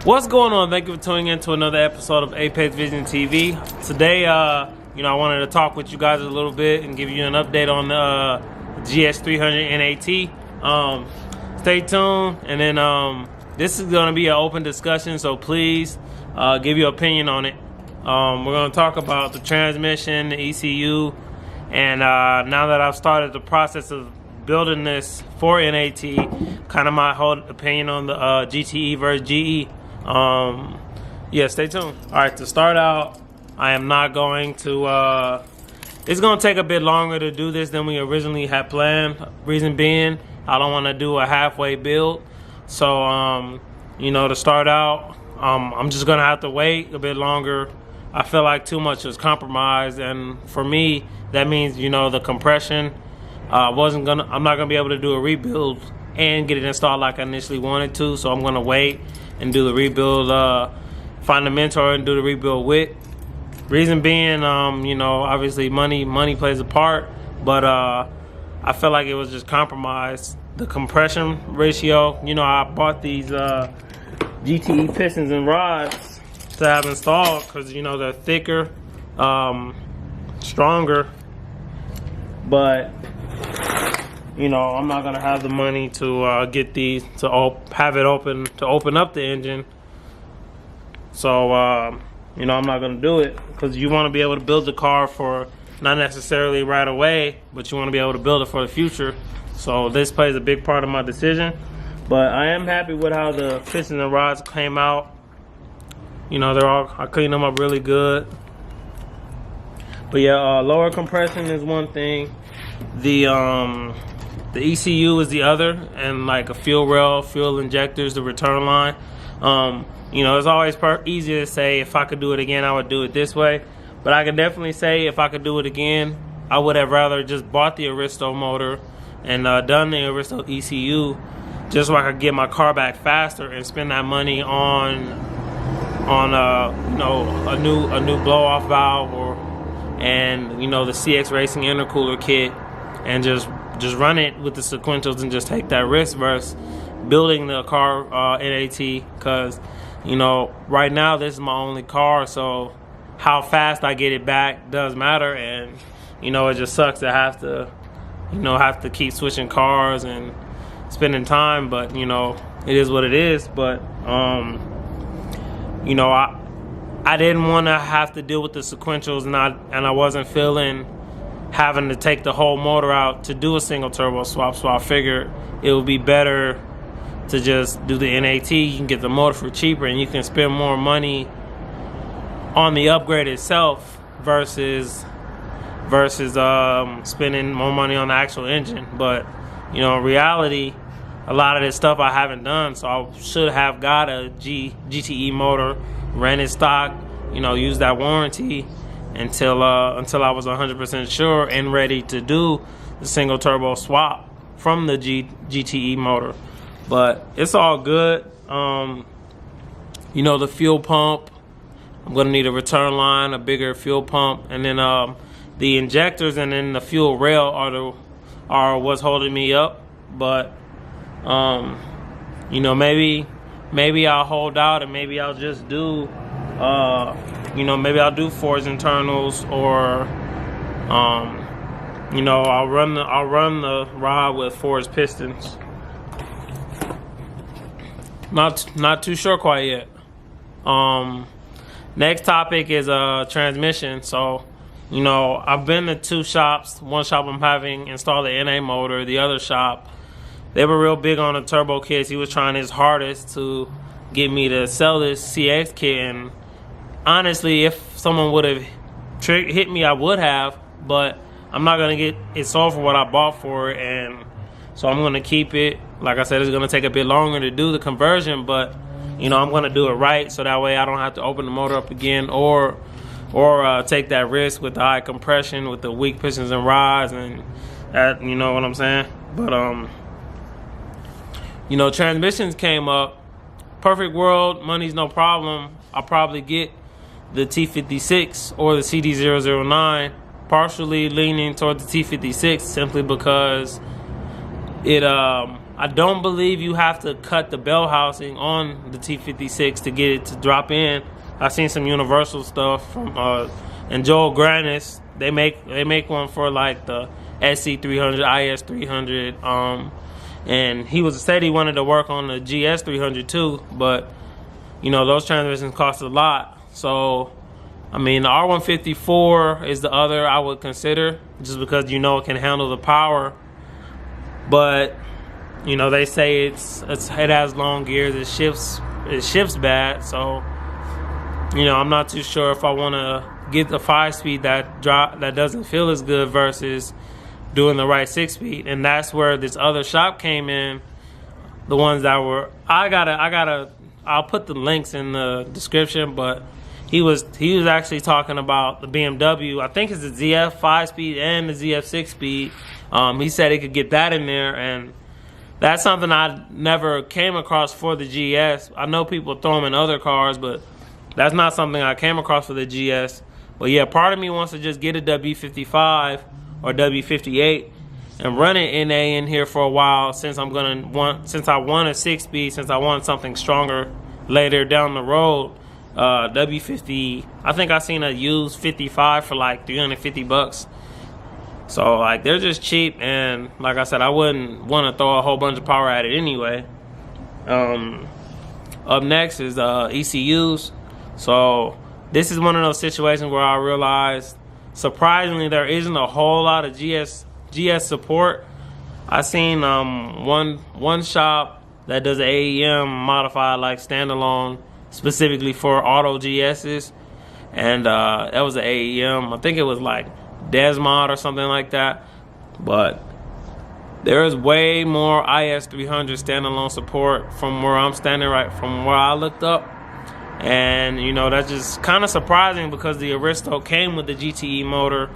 What's going on? Thank you for tuning in to another episode of Apex Vision TV. Today, I wanted to talk with you guys a little bit and give you an update on the GS300 NAT. Stay tuned, and then this is going to be an open discussion, so please give your opinion on it. We're going to talk about the transmission, the ECU, and now that I've started the process of building this for NAT, kind of my whole opinion on the GTE versus GE. Yeah, stay tuned. All right, to start out, I am not going to it's going to take a bit longer to do this than we originally had planned. Reason being, I don't want to do a halfway build. So to start out, I'm just going to have to wait a bit longer. I feel like too much was compromised, and for me that means the compression I'm not gonna be able to do a rebuild and get it installed like I initially wanted to. So I'm gonna wait and do the rebuild, find a mentor and do the rebuild with. Reason being, obviously money plays a part, but I felt like it was just compromised. The compression ratio, I bought these GTE pistons and rods to have installed because they're thicker, stronger, but I'm not gonna have the money to get these to have it open up the engine. So I'm not gonna do it because you want to be able to build the car for not necessarily right away, but you want to be able to build it for the future. So this plays a big part of my decision. But I am happy with how the pistons and rods came out. I cleaned them up really good. But yeah, lower compression is one thing. The ECU is the other, and like a fuel rail, fuel injectors, the return line. It's always easier to say if I could do it again, I would do it this way. But I can definitely say if I could do it again, I would have rather just bought the Aristo motor and done the Aristo ECU, just so I could get my car back faster and spend that money on a new blow off valve and the CX Racing intercooler kit, and just run it with the sequentials and just take that risk versus building the car NAT, because right now this is my only car, so how fast I get it back does matter. And it just sucks to have to keep switching cars and spending time, but it is what it is. But I didn't want to have to deal with the sequentials, and I wasn't feeling having to take the whole motor out to do a single turbo swap, so I figured it would be better to just do the NAT. You can get the motor for cheaper, and you can spend more money on the upgrade itself versus spending more money on the actual engine. But in reality, a lot of this stuff I haven't done, so I should have got a GTE motor, ran it stock, use that warranty until I was 100% sure and ready to do the single turbo swap from the GTE motor. But it's all good. The fuel pump, I'm gonna need a return line, a bigger fuel pump, and then the injectors and then the fuel rail are what's holding me up. But maybe I'll hold out, and maybe I'll just do maybe I'll do Ford's internals, or I'll run the rod with Ford's pistons. Not too sure quite yet. Next topic is transmission. So I've been to two shops. One shop I'm having install the NA motor. The other shop, they were real big on the turbo kits. He was trying his hardest to get me to sell this CX kit, and honestly, if someone would have hit me, I would have, but I'm not going to get it sold for what I bought for it, and so I'm going to keep it. Like I said, it's going to take a bit longer to do the conversion, but I'm going to do it right, so that way I don't have to open the motor up again or take that risk with the high compression, with the weak pistons and rods, and that, you know what I'm saying? But transmissions came up. Perfect world, money's no problem. I'll probably get the T56 or the CD009, partially leaning toward the T56 simply because it I don't believe you have to cut the bell housing on the T56 to get it to drop in. I've seen some Universal stuff from and Joel Granis. They make one for like the SC300, IS300, and he said he wanted to work on the GS300 too, but you know, those transmissions cost a lot. So I mean, the R154 is the other I would consider, just because you know it can handle the power. But you know, they say it has long gears, it shifts bad. So you know, I'm not too sure if I want to get the 5-speed that doesn't feel as good versus doing the right 6-speed. And that's where this other shop came in. The ones that were I'll put the links in the description, but he was actually talking about the BMW. I think it's the ZF 5-speed and the ZF 6-speed. He said he could get that in there, and that's something I never came across for the GS. I know people throw them in other cars, but that's not something I came across for the GS. But yeah, part of me wants to just get a W55 or W58 and run it NA in here for a while, since I want a 6-speed, since I want something stronger later down the road. W50, I think I seen a used 55 for like 350 bucks. So like, they're just cheap, and like I said, I wouldn't want to throw a whole bunch of power at it anyway. Up next is ECUs. So this is one of those situations where I realized, surprisingly, there isn't a whole lot of GS support. I seen one shop that does an AEM modified, like standalone, specifically for auto GSs, and that was an AEM. I think it was like Desmod or something like that. But there is way more IS300 standalone support from where I'm standing, right from where I looked up. And you know, that's just kind of surprising, because the Aristo came with the GTE motor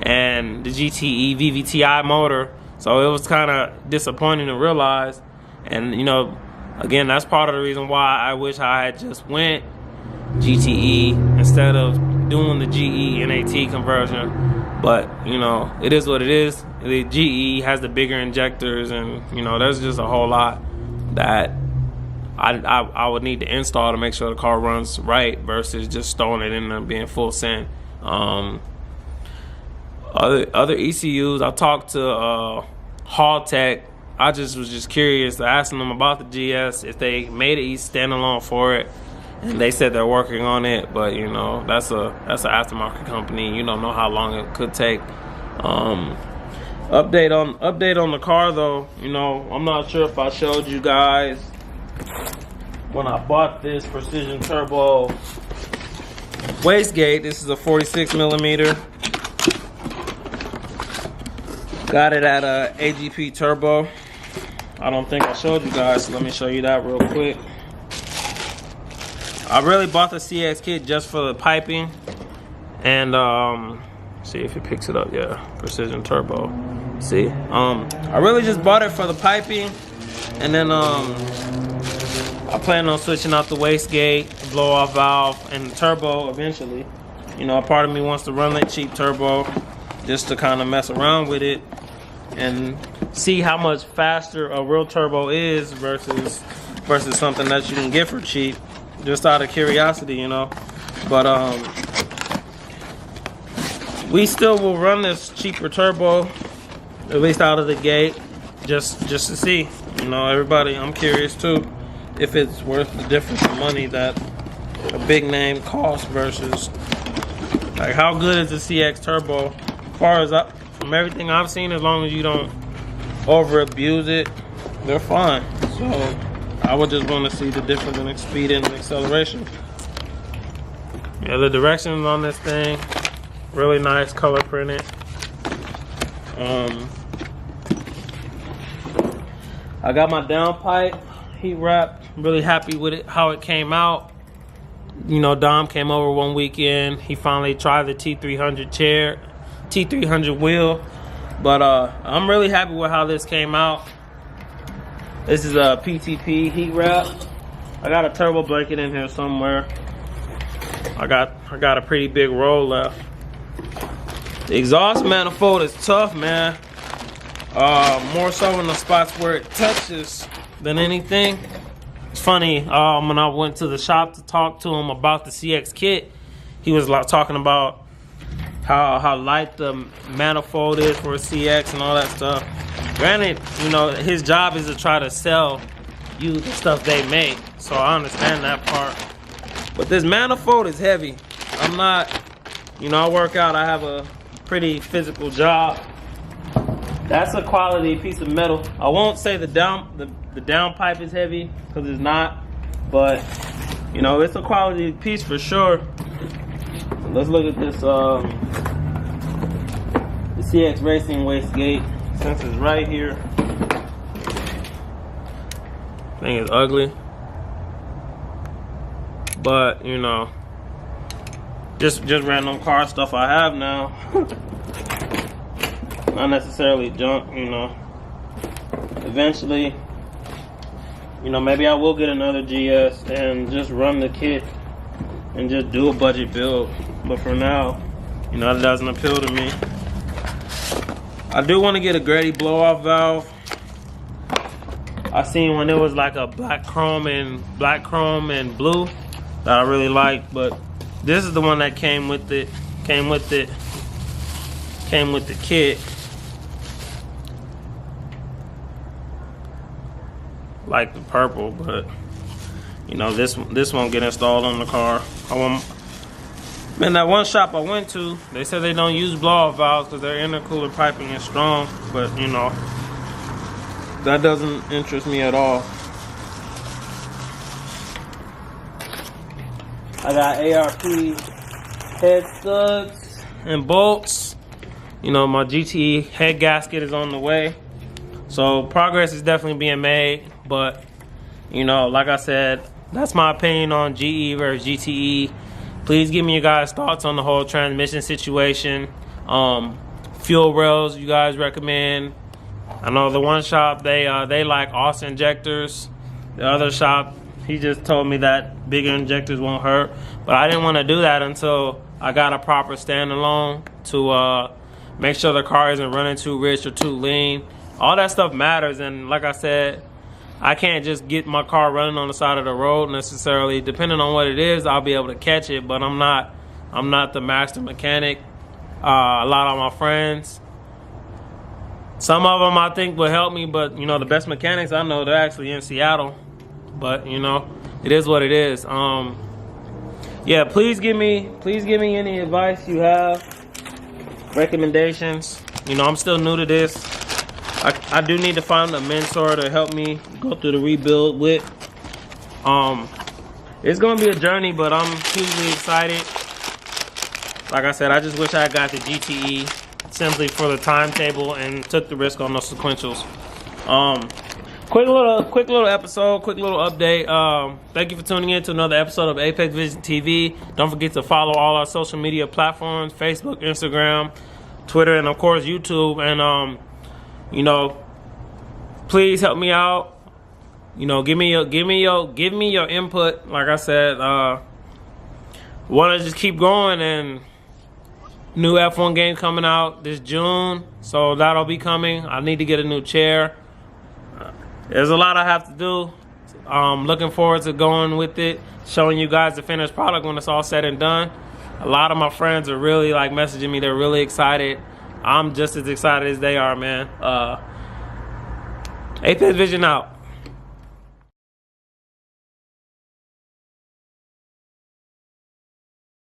and the GTE VVTi motor, so it was kind of disappointing to realize. And you know, again, that's part of the reason why I wish I had just went GTE instead of doing the GE NAT conversion. But you know, it is what it is. The GE has the bigger injectors, and you know, there's just a whole lot that I would need to install to make sure the car runs right, versus just throwing it in and being full send. Other ECUs, I talked to Hall Tech. I was just curious, asking them about the GS, if they made a standalone for it, and they said they're working on it. But you know, that's an aftermarket company. You don't know how long it could take. Update on the car though. You know, I'm not sure if I showed you guys when I bought this Precision Turbo wastegate. This is a 46 millimeter. Got it at a AGP Turbo. I don't think I showed you guys, so let me show you that real quick. I really bought the CX kit just for the piping, and see if it picks it up. Yeah, Precision Turbo. See, I really just bought it for the piping, and then I plan on switching out the wastegate, the blow-off valve, and the turbo eventually. You know, a part of me wants to run that cheap turbo just to kind of mess around with it and see how much faster a real turbo is versus something that you can get for cheap, just out of curiosity, you know. But we still will run this cheaper turbo, at least out of the gate, just to see. You know, everybody, I'm curious too, if it's worth the difference in money that a big name costs versus, like, how good is the CX Turbo? As far as from everything I've seen, as long as you don't over abuse it, they're fine. So I would just want to see the difference in speed and acceleration. Yeah, the directions on this thing, really nice, color printed. I got my downpipe heat wrapped. Really happy with it, how it came out. You know, Dom came over one weekend. He finally tried the T300 chair, T300 wheel. But I'm really happy with how this came out. This is a PTP heat wrap. I got a turbo blanket in here somewhere. I got a pretty big roll left. The exhaust manifold is tough, man. more so in the spots where it touches than anything. It's funny, when I went to the shop to talk to him about the CX kit, he was like talking about how light the manifold is for a CX and all that stuff. Granted, you know, his job is to try to sell you the stuff they make, so I understand that part. But this manifold is heavy. I'm not, you know, I work out, I have a pretty physical job. That's a quality piece of metal. I won't say the down pipe is heavy, because it's not, but you know, it's a quality piece for sure. Let's look at this the CX Racing wastegate, since it's right here. Thing is ugly, but you know, just random car stuff I have now. Not necessarily junk, you know. Eventually, you know, maybe I will get another GS and just run the kit and just do a budget build. But for now, you know, it doesn't appeal to me. I do want to get a Grady blow-off valve. I seen when it was like a black chrome and blue that I really liked, but this is the one that came with it. Came with the kit. Like the purple, but you know, this won't get installed on the car. Man, that one shop I went to, they said they don't use blow-off valves because their intercooler piping is strong, but you know, that doesn't interest me at all. I got ARP head studs and bolts. You know, my GTE head gasket is on the way, so progress is definitely being made. But you know, like I said, that's my opinion on GE versus GTE. Please give me your guys' thoughts on the whole transmission situation. Fuel rails you guys recommend. I know the one shop, they like Aus injectors. The other shop, he just told me that bigger injectors won't hurt. But I didn't want to do that until I got a proper standalone to make sure the car isn't running too rich or too lean. All that stuff matters, and like I said, I can't just get my car running on the side of the road necessarily. Depending on what it is, I'll be able to catch it, but I'm not the master mechanic. A lot of my friends, some of them I think will help me, but you know, the best mechanics I know, they're actually in Seattle. But you know, it is what it is. Yeah, please give me any advice you have, recommendations. You know, I'm still new to this. I do need to find a mentor to help me go through the rebuild with. It's gonna be a journey, but I'm hugely excited. Like I said, I just wish I got the GTE simply for the timetable and took the risk on those sequentials. Quick little episode, quick little update. Thank you for tuning in to another episode of Apex Vision TV. Don't forget to follow all our social media platforms: Facebook, Instagram, Twitter, and of course YouTube. And you know, please help me out. You know, give me your input. Like I said, want to just keep going, and new F1 game coming out this June, so that'll be coming. I need to get a new chair. There's a lot I have to do. Looking forward to going with it, showing you guys the finished product when it's all said and done. A lot of my friends are really like messaging me. They're really excited. I'm just as excited as they are, man. Apex Vision out.